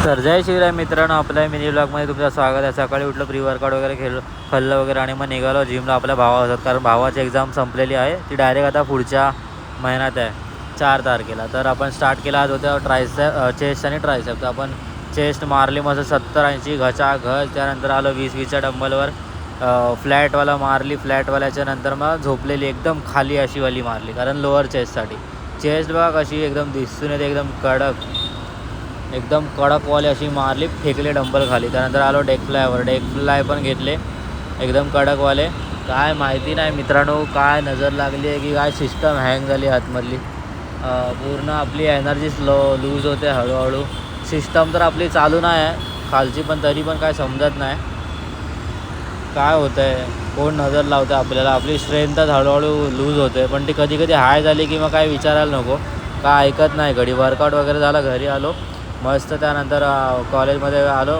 तर जय शिवराय मित्रांनो, आपल्या मिनी ब्लॉगमध्ये तुमचं स्वागत आहे. सकाळी उठलं, प्री वर्कआउट वगैरे खाल्लं वगैरे आणि मग निघालो जिमला आपल्या भावासोबत, कारण भावाची एक्झाम संपलेली आहे. ती डायरेक्ट आता पुढच्या महिन्यात आहे 4 तारखेला. तर आपण स्टार्ट केला आज होत्या चेस्ट आणि ट्रायसेप. तर आपण चेस्ट मारली मस्त 70-80 घचाघच. त्यानंतर आलो 20-20च्या डंबलवर फ्लॅटवाला मारली. फ्लॅटवाल्याच्या नंतर मग झोपलेली एकदम खाली अशी वाली मारली, कारण लोअर चेस्टसाठी. चेस्ट बघा कशी एकदम दिसून येते, एकदम कडकवाले अशी मारली, फेकले डंबल खाली. त्यानंतर आलो डेक फ्लाय पण घेतले एकदम कडकवाले. काय माहिती नाही मित्रांनो, काय नजर लागली आहे की काय सिस्टम हँग झाली आतमधली. पूर्ण आपली एनर्जी लूज होते हळूहळू. सिस्टम तर आपली चालू नाही आहे खालची, पण तरी पण काय समजत नाही काय होतं आहे, कोण नजर लावतं आपल्याला. आपली स्ट्रेंथच हळूहळू लूज होते, पण ती कधी कधी हाय झाली की मग काय विचारायला नको, काय ऐकत नाही. घडी वर्कआउट वगैरे झाला, घरी आलो मस्त. त्यानंतर कॉलेजमध्ये आलो.